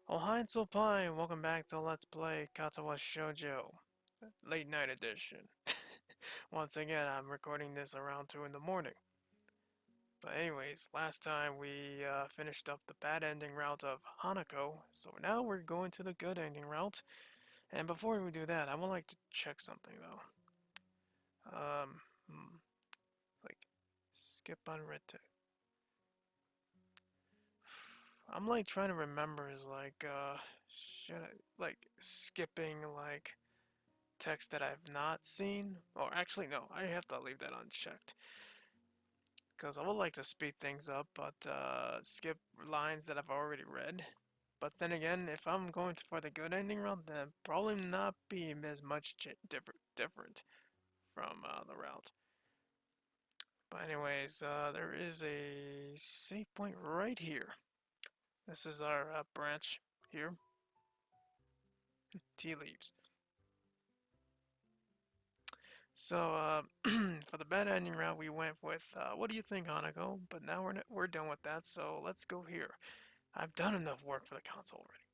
Oh, hi, it's Pie. Welcome back to Let's Play Katawa Shoujo, late night edition. Once again, I'm recording this around 2 in the morning. But anyways, last time we finished up the bad ending route of Hanako, so now we're going to the good ending route. And before we do that, I would like to check something though. Um, hmm, like skip unread text. I'm like trying to remember is like should I like skipping like text that I've not seen. Or actually, no, I have to leave that unchecked. Because I would like to speed things up, but skip lines that I've already read. But then again, if I'm going for the good ending route, then probably not be as much different from the route. But anyways, there is a save point right here. This is our branch here. Tea leaves. So, for the bad ending route, we went with, what do you think, Hanako? But now we're done with that, so let's go here. I've done enough work for the council already.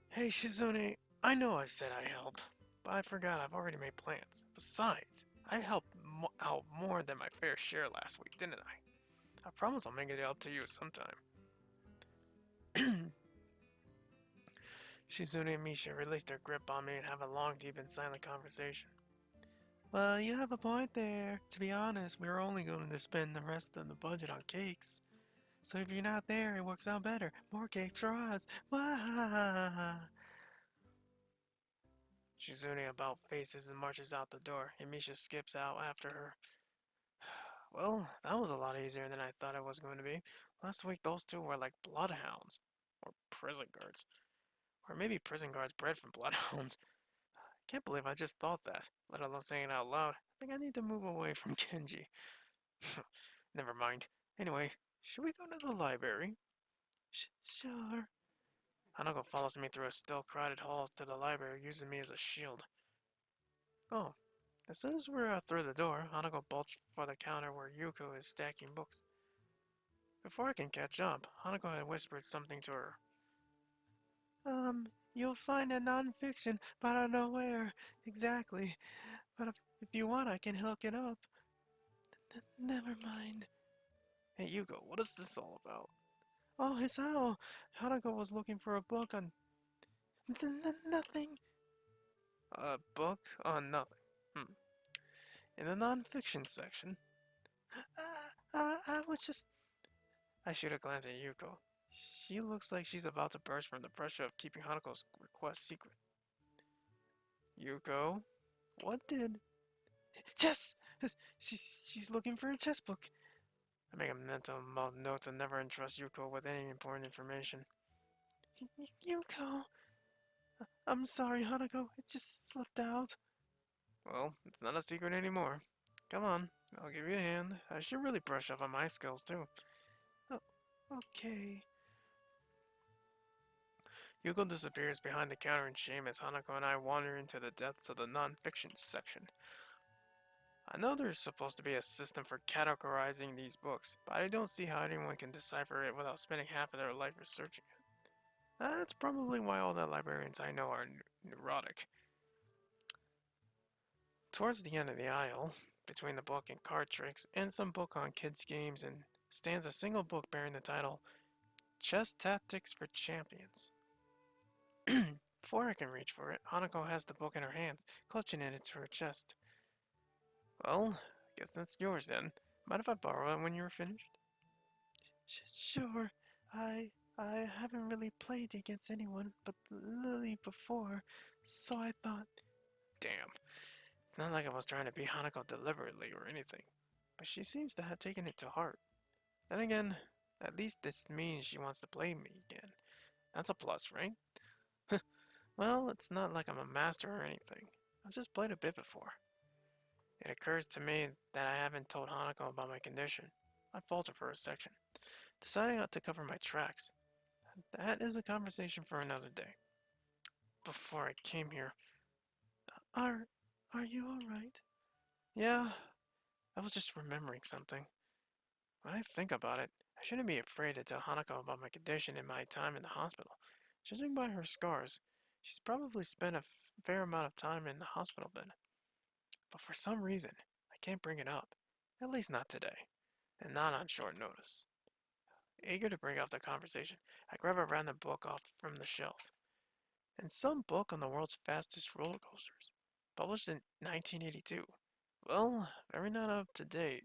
Hey, Shizune, I know I said I helped, but I forgot I've already made plans. Besides, I helped out more than my fair share last week, didn't I? I promise I'll make it up to you sometime. Shizune and Misha released their grip on me and have a long, deep, and silent conversation. Well, you have a point there. To be honest, we were only going to spend the rest of the budget on cakes. So if you're not there, it works out better. More cakes for us. Wah! Shizune about faces and marches out the door, and Misha skips out after her. Well, that was a lot easier than I thought it was going to be. Last week, those two were like bloodhounds. Or prison guards. Or maybe prison guards bred from bloodhounds. I can't believe I just thought that, let alone saying it out loud. I think I need to move away from Genji. Never mind. Anyway, should we go to the library? Sure. Hanako follows me through a still crowded halls to the library, using me as a shield. Oh, as soon as we're through the door, Hanako bolts for the counter where Yuko is stacking books. Before I can catch up, Hanako had whispered something to her. You'll find a non-fiction, but I don't know where exactly. But if you want, I can hook it up. Never mind. Hey, Yuko, what is this all about? Oh, Hisao! Hanako was looking for a book on... nothing. A book on nothing. Hmm. In the non-fiction section, I was just... I shoot a glance at Yuko. She looks like she's about to burst from the pressure of keeping Hanako's request secret. Yuko? What did... Chess! She's looking for a chess book. I make a mental note to never entrust Yuko with any important information. Yuko... I'm sorry, Hanako. It just slipped out. Well, it's not a secret anymore. Come on, I'll give you a hand. I should really brush up on my skills, too. Oh, okay. Yuko disappears behind the counter in shame as Hanako and I wander into the depths of the non-fiction section. I know there's supposed to be a system for categorizing these books, but I don't see how anyone can decipher it without spending half of their life researching it. That's probably why all the librarians I know are neurotic. Towards the end of the aisle, between the book and card tricks, and some book on kids' games, and stands a single book bearing the title Chess Tactics for Champions. Before I can reach for it, Hanako has the book in her hands, clutching it into her chest. Well, I guess that's yours then. Mind if I borrow it when you're finished? Sure. I haven't really played against anyone but Lily before, so I thought, damn. It's not like I was trying to beat Hanako deliberately or anything, but she seems to have taken it to heart. Then again, at least this means she wants to play me again. That's a plus, right? Well, it's not like I'm a master or anything. I've just played a bit before. It occurs to me that I haven't told Hanako about my condition. I falter for a section, deciding not to cover my tracks. That is a conversation for another day. Before I came here, are are you all right? Yeah, I was just remembering something. When I think about it, I shouldn't be afraid to tell Hanako about my condition and my time in the hospital. Judging by her scars, she's probably spent a fair amount of time in the hospital bed. But for some reason, I can't bring it up. At least not today, and not on short notice. Eager to bring up the conversation, I grab a random book off from the shelf. And some book on the world's fastest roller coasters, published in 1982. Well, very not up to date,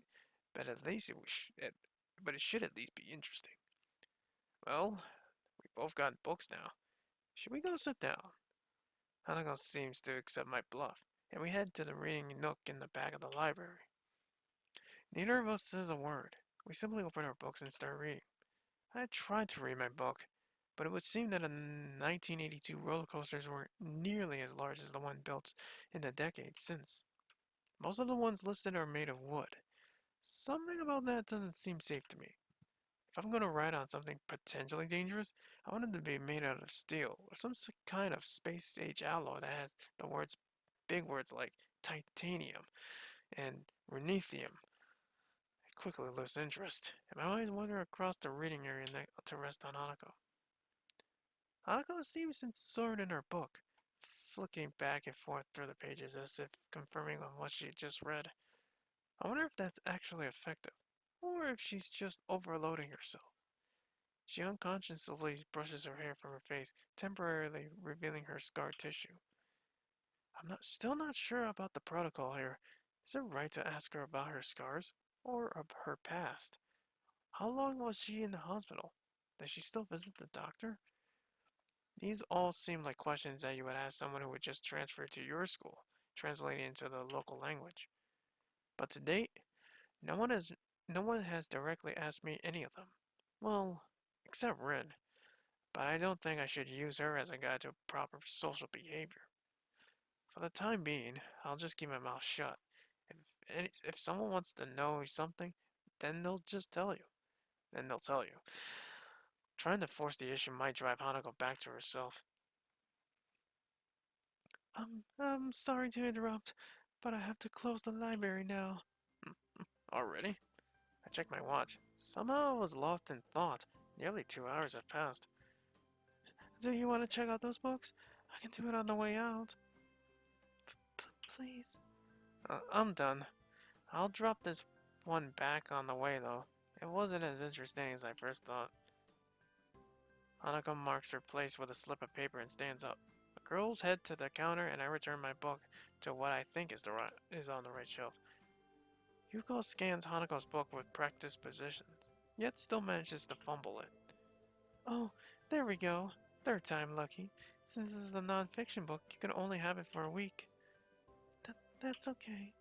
but at least but it should at least be interesting. Well, we both got books now. Should we go sit down? Hanako seems to accept my bluff, and we head to the reading nook in the back of the library. Neither of us says a word. We simply open our books and start reading. I tried to read my book, but it would seem that the 1982 roller coasters weren't nearly as large as the one built in the decades since. Most of the ones listed are made of wood. Something about that doesn't seem safe to me. If I'm going to ride on something potentially dangerous, I want it to be made out of steel or some kind of space-age alloy that has big words like titanium and rhenium. I quickly lose interest, and my eyes wander across the reading area to rest on Hanako. Hanako seems absorbed in her book, flicking back and forth through the pages as if confirming on what she just read. I wonder if that's actually effective, or if she's just overloading herself. She unconsciously brushes her hair from her face, temporarily revealing her scar tissue. Still not sure about the protocol here. Is it right to ask her about her scars, or her past? How long was she in the hospital? Does she still visit the doctor? These all seem like questions that you would ask someone who would just transfer to your school, translating into the local language. But to date, no one has no one has directly asked me any of them. Well, except Rin, but I don't think I should use her as a guide to proper social behavior. For the time being, I'll just keep my mouth shut. If someone wants to know something, then they'll just tell you. Then they'll tell you. Trying to force the issue might drive Hanako back to herself. I'm sorry to interrupt, but I have to close the library now. Already? I checked my watch. Somehow I was lost in thought. Nearly 2 hours have passed. Do you want to check out those books? I can do it on the way out. Please. I'm done. I'll drop this one back on the way, though. It wasn't as interesting as I first thought. Hanako marks her place with a slip of paper and stands up. The girls head to the counter, and I return my book to what I think is on the right shelf. Yuko scans Hanako's book with practiced positions, yet still manages to fumble it. Oh, there we go. Third time lucky. Since this is a non-fiction book, you can only have it for a week. That's okay.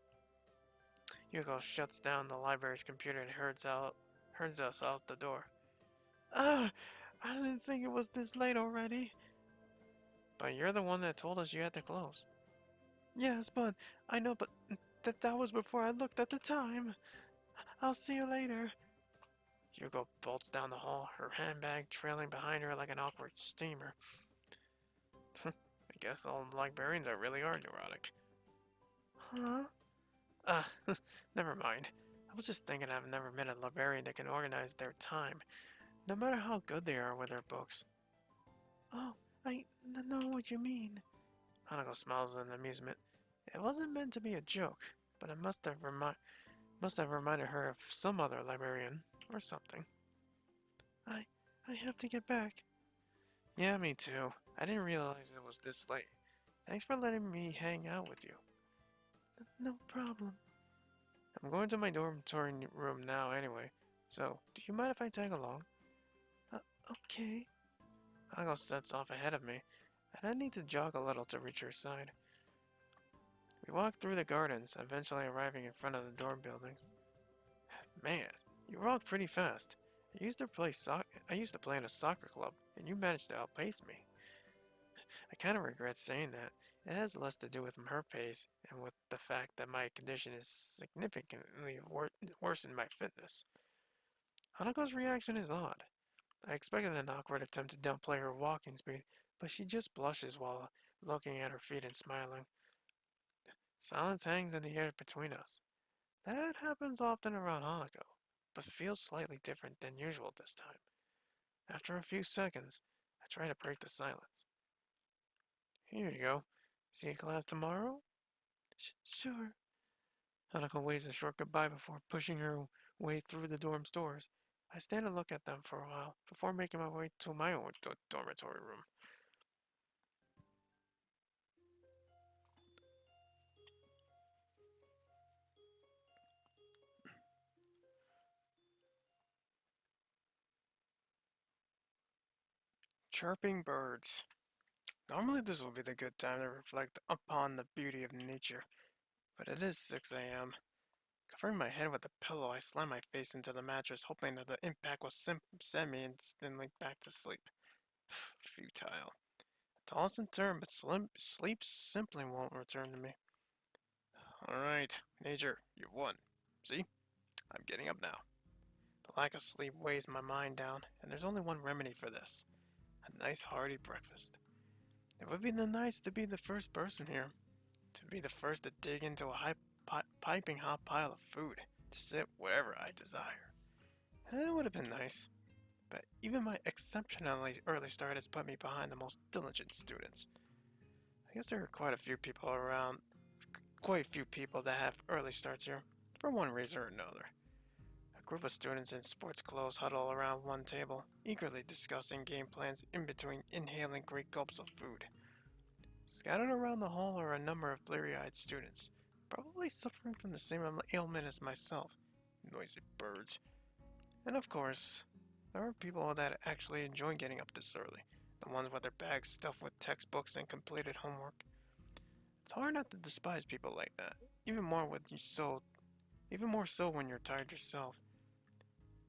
Yuko shuts down the library's computer and herds us out the door. Ah, I didn't think it was this late already. But you're the one that told us you had to close. Yes, but I know, but that was before I looked at the time. I'll see you later. Yuko bolts down the hall, her handbag trailing behind her like an awkward steamer. I guess all librarians really are neurotic. Huh? Ah, never mind. I was just thinking I've never met a librarian that can organize their time, no matter how good they are with their books. Oh, I know what you mean. Hanako smiles in amusement. It wasn't meant to be a joke, but it must have reminded her of some other librarian or something. I I have to get back. Yeah, me too. I didn't realize it was this late. Thanks for letting me hang out with you. No problem. I'm going to my dormitory room now anyway, so do you mind if I tag along? Uh, okay. Hanako sets off ahead of me, and I need to jog a little to reach her side. We walk through the gardens, eventually arriving in front of the dorm buildings. Man, you walk pretty fast. I used to play in a soccer club, and you managed to outpace me. I kind of regret saying that. It has less to do with her pace and with the fact that my condition is significantly worse than my fitness. Hanako's reaction is odd. I expected an awkward attempt to downplay her walking speed, but she just blushes while looking at her feet and smiling. Silence hangs in the air between us. That happens often around Hanako. but feels slightly different than usual this time. After a few seconds, I try to break the silence. Here you go. See you class tomorrow? Sure. Hanako waves a short goodbye before pushing her way through the dorm's doors. I stand and look at them for a while before making my way to my own dormitory room. Chirping birds. Normally this would be the good time to reflect upon the beauty of nature, but it is 6 a.m. Covering my head with a pillow, I slam my face into the mattress, hoping that the impact will send me instantly back to sleep. Futile. Toss and turn, but sleep simply won't return to me. Alright, Nature, you won. See? I'm getting up now. The lack of sleep weighs my mind down, and there's only one remedy for this. A nice hearty breakfast. It would be nice to be the first person here, to be the first to dig into a piping hot pile of food, to sit wherever I desire. And it would have been nice, but even my exceptionally early start has put me behind the most diligent students. I guess there are quite a few people that have early starts here, for one reason or another. A group of students in sports clothes huddle around one table, eagerly discussing game plans in between inhaling great gulps of food. Scattered around the hall are a number of bleary-eyed students, probably suffering from the same ailment as myself. Noisy birds. And of course, there are people that actually enjoy getting up this early, the ones with their bags stuffed with textbooks and completed homework. It's hard not to despise people like that, even more so when you're tired yourself.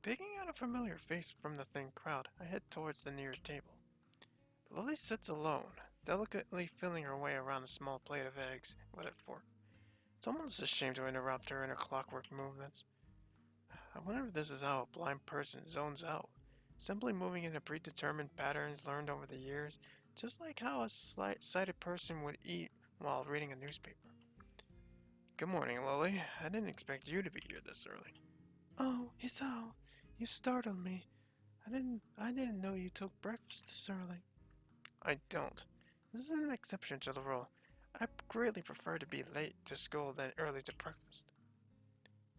Picking out a familiar face from the thin crowd, I head towards the nearest table. Lily sits alone, delicately feeling her way around a small plate of eggs with a fork. It's almost a shame to interrupt her in her clockwork movements. I wonder if this is how a blind person zones out, simply moving into predetermined patterns learned over the years, just like how a sighted person would eat while reading a newspaper. Good morning, Lily. I didn't expect you to be here this early. Oh, Isao, you startled me. I didn't know you took breakfast this early. I don't. This is an exception to the rule. I greatly prefer to be late to school than early to breakfast.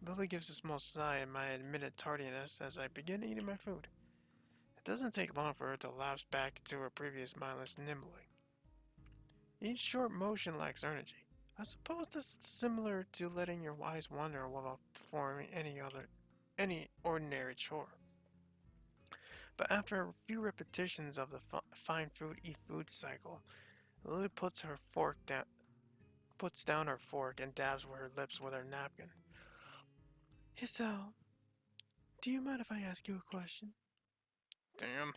Lily gives a small sigh at my admitted tardiness as I begin eating my food. It doesn't take long for her to lapse back to her previous mindless nimbling. Each short motion lacks energy. I suppose this is similar to letting your eyes wander while performing any ordinary chore. But after a few repetitions of the fine food eat food cycle, Lily puts down her fork and dabs her lips with her napkin. Hisao, do you mind if I ask you a question? Damn.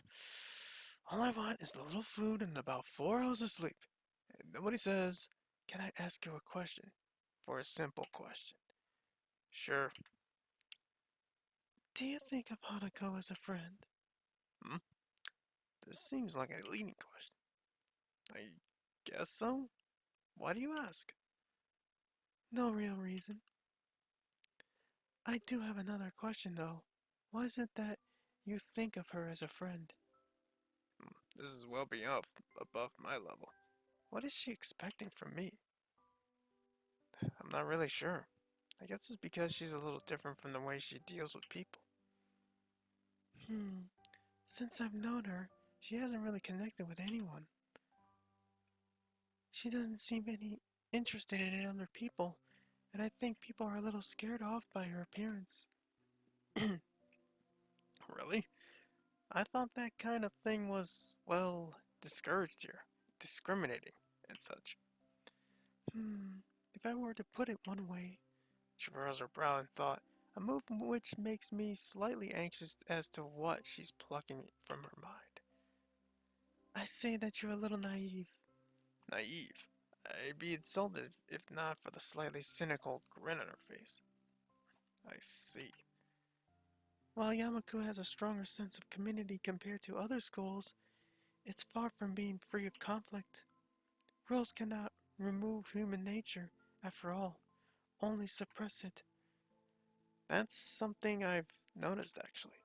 All I want is a little food and about 4 hours of sleep. Nobody says, can I ask you a question? For a simple question. Sure. Do you think of Hanako as a friend? Hmm? This seems like a leading question. I guess so. Why do you ask? No real reason. I do have another question though. Why is it that you think of her as a friend? This is well beyond above my level. What is she expecting from me? I'm not really sure. I guess it's because she's a little different from the way she deals with people. Hmm. Since I've known her, she hasn't really connected with anyone. She doesn't seem any interested in other people, and I think people are a little scared off by her appearance. Really? I thought that kind of thing was, well, discouraged here, discriminating, and such. If I were to put it one way, she furrows her brow in thought, a move which makes me slightly anxious as to what she's plucking from her mind. I say that you're a little naive. Naive? I'd be insulted if not for the slightly cynical grin on her face. I see. While Yamaku has a stronger sense of community compared to other schools, it's far from being free of conflict. Rules cannot remove human nature, after all, only suppress it. That's something I've noticed actually.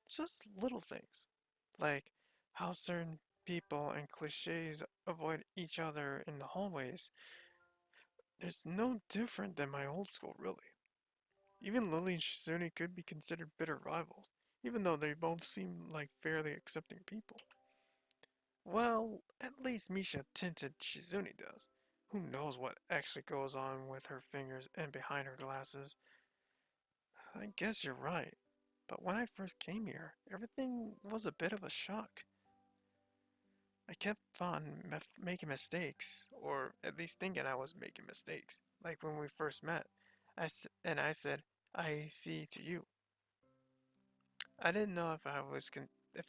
Just little things. Like how certain people and cliches avoid each other in the hallways. It's no different than my old school, really. Even Lily and Shizune could be considered bitter rivals, even though they both seem like fairly accepting people. Well, at least Misha tinted Shizune does. Who knows what actually goes on with her fingers and behind her glasses? I guess you're right. But when I first came here, everything was a bit of a shock. I kept on making mistakes, or at least thinking I was making mistakes. Like when we first met, and I said, "I see to you." I didn't know if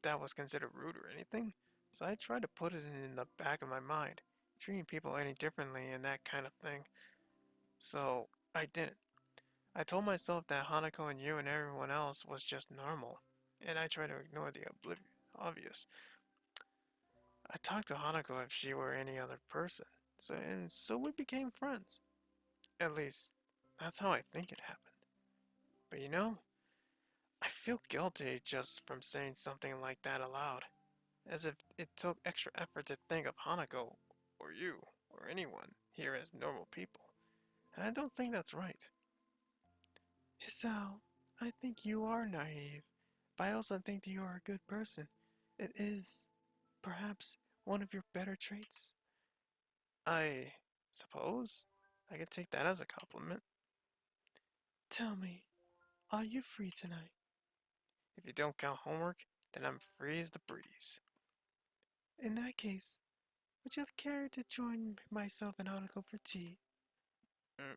that was considered rude or anything, so I tried to put it in the back of my mind, treating people any differently and that kind of thing. So I didn't. I told myself that Hanako and you and everyone else was just normal, and I tried to ignore the obvious. I talked to Hanako if she were any other person, so we became friends. At least, that's how I think it happened. But I feel guilty just from saying something like that aloud, as if it took extra effort to think of Hanako, or you, or anyone here as normal people. And I don't think that's right. Hisao, I think you are naive, but I also think that you are a good person. It is, perhaps, one of your better traits. I suppose I could take that as a compliment. Tell me, are you free tonight? If you don't count homework, then I'm free as the breeze. In that case, would you care to join myself and Hanako for tea? Mm,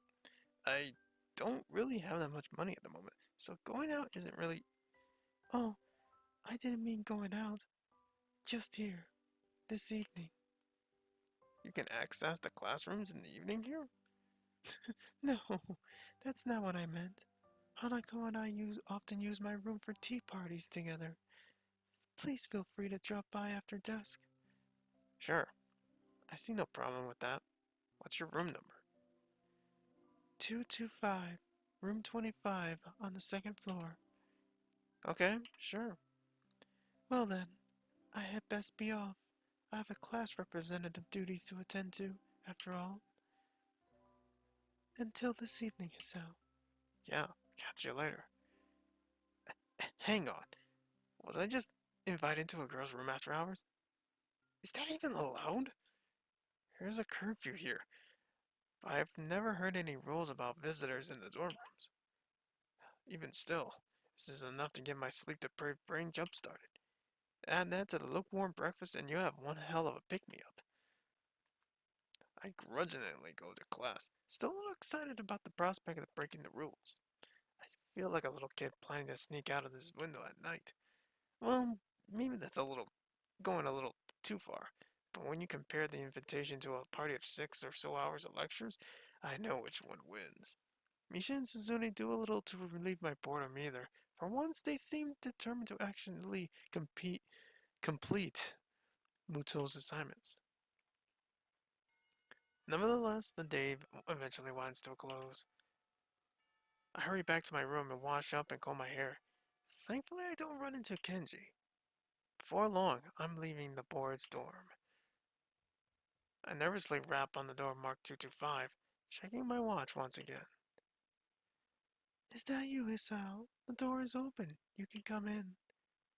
I don't really have that much money at the moment, so going out isn't really. Oh, I didn't mean going out. Just here, this evening. You can access the classrooms in the evening here? No, that's not what I meant. Hanako and I often use my room for tea parties together. Please feel free to drop by after dusk. Sure, I see no problem with that. What's your room number? 225, room 25 on the second floor. Okay, sure. Well then, I had best be off. I have a class representative duties to attend to, after all. Until this evening, Hisao. Yeah, catch you later. Hang on. Was I just invited to a girl's room after hours? Is that even allowed? There's a curfew here, but I've never heard any rules about visitors in the dorm rooms. Even still, this is enough to get my sleep-deprived brain jump-started. Add that to the lukewarm breakfast and you have one hell of a pick-me-up. I grudgingly go to class, still a little excited about the prospect of breaking the rules. I feel like a little kid planning to sneak out of this window at night. Well, maybe that's going a little too far. But when you compare the invitation to a party of 6 or so hours of lectures, I know which one wins. Misha and Suzune do a little to relieve my boredom either. For once, they seem determined to actually complete Muto's assignments. Nevertheless, the day eventually winds to a close. I hurry back to my room and wash up and comb my hair. Thankfully, I don't run into Kenji. Before long, I'm leaving the board's dorm. I nervously rap on the door marked 225, checking my watch once again. Is that you, Isao? The door is open. You can come in.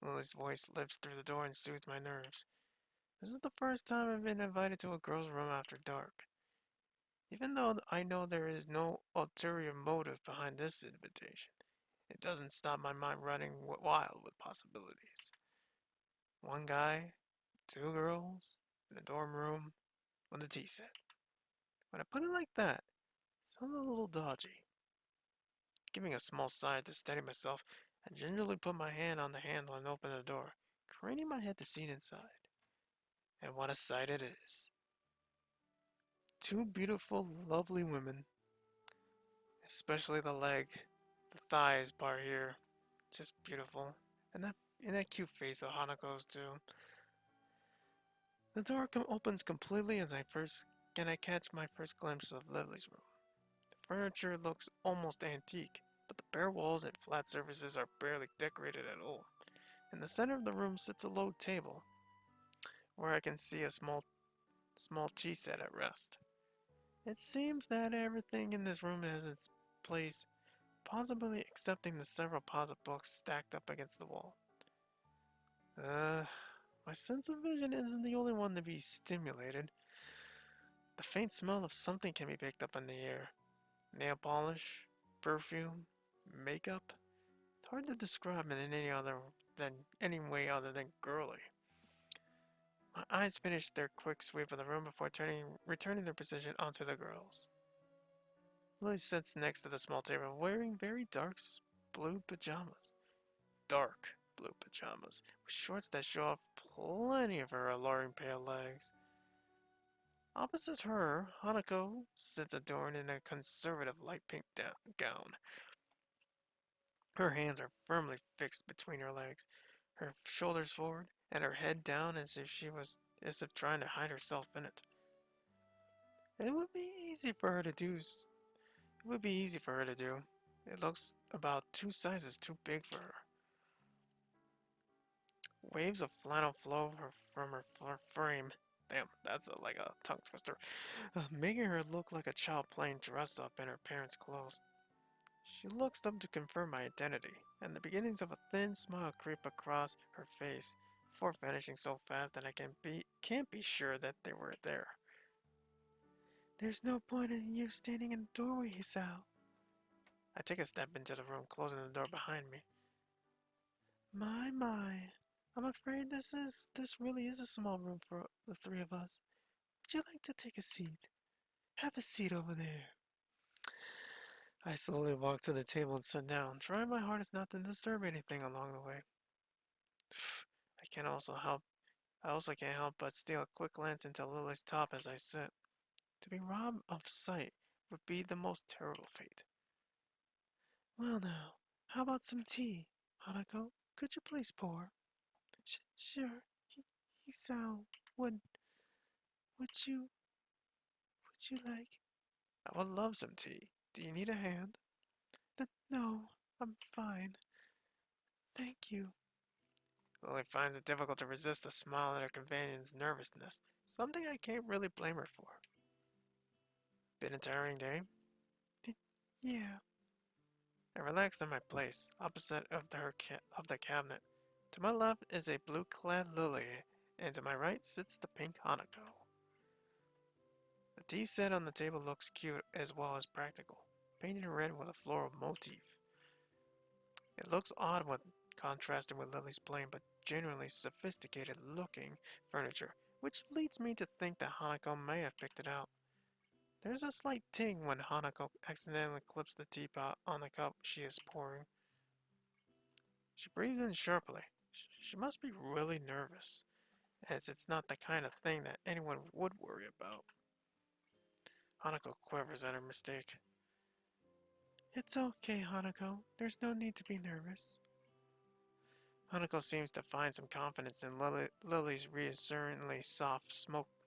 Lily's voice lifts through the door and soothes my nerves. This is the first time I've been invited to a girl's room after dark. Even though I know there is no ulterior motive behind this invitation, it doesn't stop my mind running wild with possibilities. One guy, two girls, in a dorm room, with a tea set. When I put it like that, it sounds a little dodgy. Giving a small sigh to steady myself, I gingerly put my hand on the handle and opened the door, craning my head to see inside. And what a sight it is. Two beautiful, lovely women, especially the leg, the thighs part here, just beautiful. And that cute face of Hanako's too. The door opens completely and I catch my first glimpse of Lily's room. The furniture looks almost antique, but the Bare walls and flat surfaces are barely decorated at all. In the center of the room sits a low table, where I can see a small tea set at rest. It seems that everything in this room has its place, possibly excepting the several piles of books stacked up against the wall. Uh, my sense of vision isn't the only one to be stimulated. The faint smell of something can be picked up in the air. Nail polish, perfume, makeup. It's hard to describe it in any way other than girly. My eyes finish their quick sweep of the room before returning their position onto the girls. Lily sits next to the small table wearing very dark blue pajamas. Dark blue pajamas, with shorts that show off plenty of her alluring pale legs. Opposite her, Hanako sits adorned in a conservative light pink gown. Her hands are firmly fixed between her legs, her shoulders forward, and her head down as if trying to hide herself in it. It would be easy for her to do. It would be easy for her to do. It looks about 2 sizes too big for her. Waves of flannel flow from her frame. Damn, that's like a tongue twister. Making her look like a child playing dress up in her parents' clothes. She looks up to confirm my identity, and the beginnings of a thin smile creep across her face, before vanishing so fast that I can't be sure that they were there. There's no point in you standing in the doorway, Hisao. I take a step into the room, closing the door behind me. My. I'm afraid this really is a small room for the three of us. Would you like to take a seat? Have a seat over there. I slowly walk to the table and sit down, trying my hardest not to disturb anything along the way. I can also help. I also can't help but steal a quick glance into Lily's top as I sit. To be robbed of sight would be the most terrible fate. Well now, how about some tea, Hanako? Could you please pour? Sure. Hisao, would you would you like? I would love some tea. Do you need a hand? No, I'm fine. Thank you. Lily finds it difficult to resist a smile at her companion's nervousness, something I can't really blame her for. Been a tiring day? Yeah. I relax in my place, opposite of the cabinet. To my left is a blue-clad Lily, and to my right sits the pink Hanako. The tea set on the table looks cute as well as practical, painted red with a floral motif. It looks odd when contrasted with Lily's plain but genuinely sophisticated looking furniture, which leads me to think that Hanako may have picked it out. There's a slight ting when Hanako accidentally clips the teapot on the cup she is pouring. She breathes in sharply. She must be really nervous, as it's not the kind of thing that anyone would worry about. Hanako quivers at her mistake. It's okay, Hanako. There's no need to be nervous. Hanako seems to find some confidence in Lily's reassuringly soft,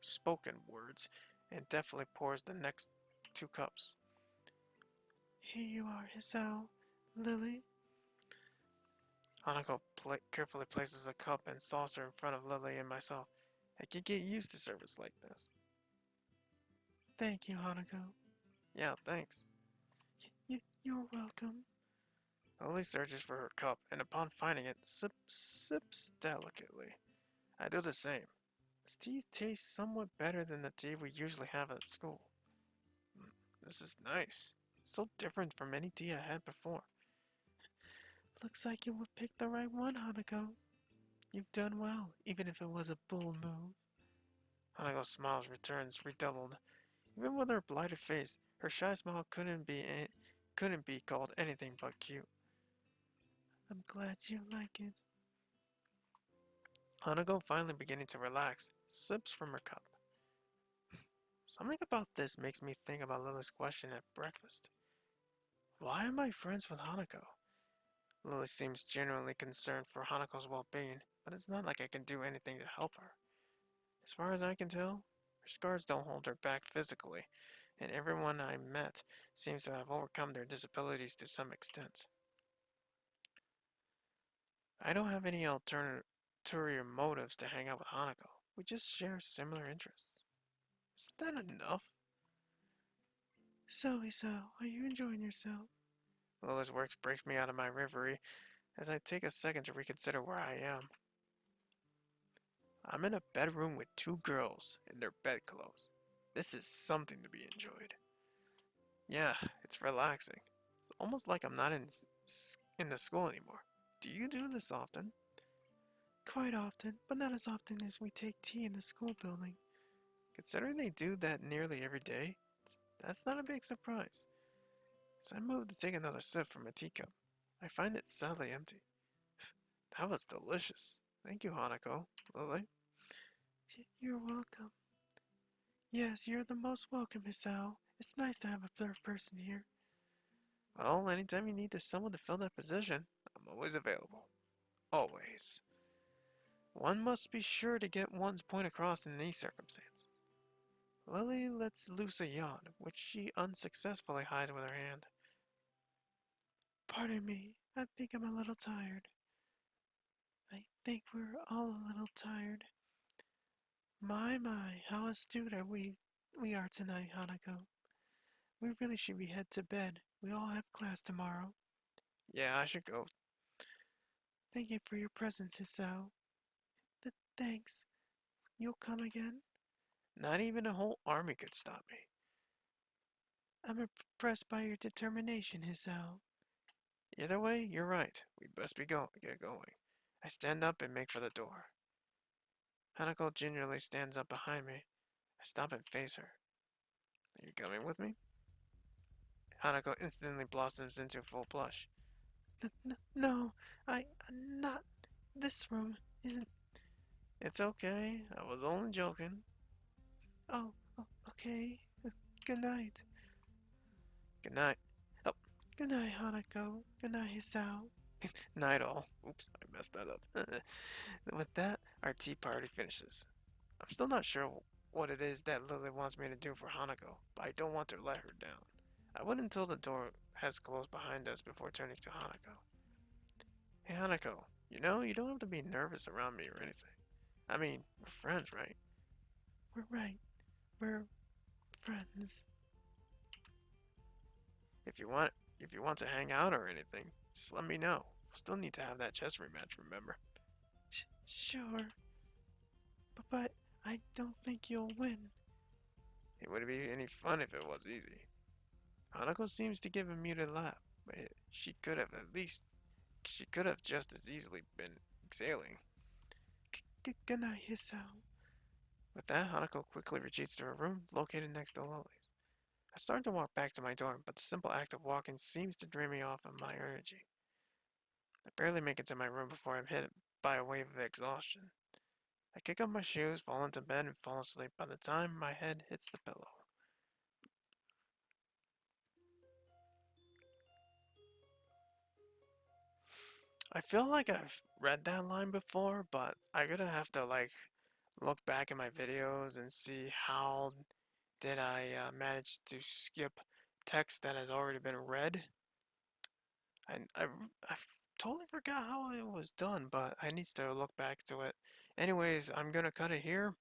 spoken words, and deftly pours the next 2 cups. Here you are, Hisao. Lily. Hanako carefully places a cup and saucer in front of Lily and myself. I could get used to service like this. Thank you, Hanako. Yeah, thanks. You're welcome. Lily searches for her cup, and upon finding it, sips delicately. I do the same. This tea tastes somewhat better than the tea we usually have at school. This is nice. So different from any tea I had before. Looks like you would pick the right one, Hanako. You've done well, even if it was a bold move. Hanako's smile returns redoubled. Even with her blighted face, her shy smile couldn't be called anything but cute. I'm glad you like it. Hanako, finally beginning to relax, sips from her cup. Something about this makes me think about Lily's question at breakfast. Why am I friends with Hanako? Lily seems genuinely concerned for Hanako's well-being, but it's not like I can do anything to help her. As far as I can tell, her scars don't hold her back physically, and everyone I met seems to have overcome their disabilities to some extent. I don't have any ulterior motives to hang out with Hanako. We just share similar interests. Is that enough? So, are you enjoying yourself? Lola's works breaks me out of my reverie as I take a second to reconsider where I am. I'm in a bedroom with two girls in their bedclothes. This is something to be enjoyed. Yeah, it's relaxing. It's almost like I'm not in the school anymore. Do you do this often? Quite often, but not as often as we take tea in the school building. Considering they do that nearly every day, that's not a big surprise. As I move to take another sip from a teacup, I find it sadly empty. That was delicious. Thank you, Hanako. Lily? You're welcome. Yes, you're the most welcome, Hisao. It's nice to have a third person here. Well, anytime you need someone to fill that position, I'm always available. Always. One must be sure to get one's point across in these circumstances. Lily lets loose a yawn, which she unsuccessfully hides with her hand. Pardon me, I think I'm a little tired. I think we're all a little tired. My, how astute we are tonight, Hanako. We really should be head to bed. We all have class tomorrow. Yeah, I should go. Thank you for your presence, Hisao. Thanks. You'll come again? Not even a whole army could stop me. I'm impressed by your determination, Hisao. Either way, you're right. We best get going. I stand up and make for the door. Hanako gingerly stands up behind me. I stop and face her. Are you coming with me? Hanako instantly blossoms into full blush. No, not. This room isn't. It's okay. I was only joking. Oh, okay. Good night. Good night. Oh, good night, Hanako. Good night, Hisao. Night all. Oops, I messed that up. With that, our tea party finishes. I'm still not sure what it is that Lily wants me to do for Hanako, but I don't want to let her down. I wait until the door has closed behind us before turning to Hanako. Hey Hanako, you don't have to be nervous around me or anything. I mean, we're friends, right? We're right. We're friends. If you want if you want to hang out or anything, just let me know. We'll still need to have that chess rematch, remember? Sure, but I don't think you'll win. It wouldn't be any fun if it was easy. Hanako seems to give a muted laugh, but she could have just as easily been exhaling. Good night, Hisao. With that, Hanako quickly retreats to her room, located next to Lily's. I start to walk back to my dorm, but the simple act of walking seems to drain me off of my energy. I barely make it to my room before I'm hit by a wave of exhaustion. I kick up my shoes, fall into bed, and fall asleep by the time my head hits the pillow. I feel like I've read that line before, but I gotta have to look back at my videos and see how did I manage to skip text that has already been read. I totally forgot how it was done, but I need to look back to it. Anyways, I'm gonna cut it here.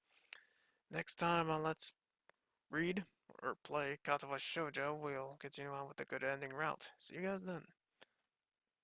Next time on Let's Read or play Katawa Shoujo, we'll continue on with the good ending route. See you guys then.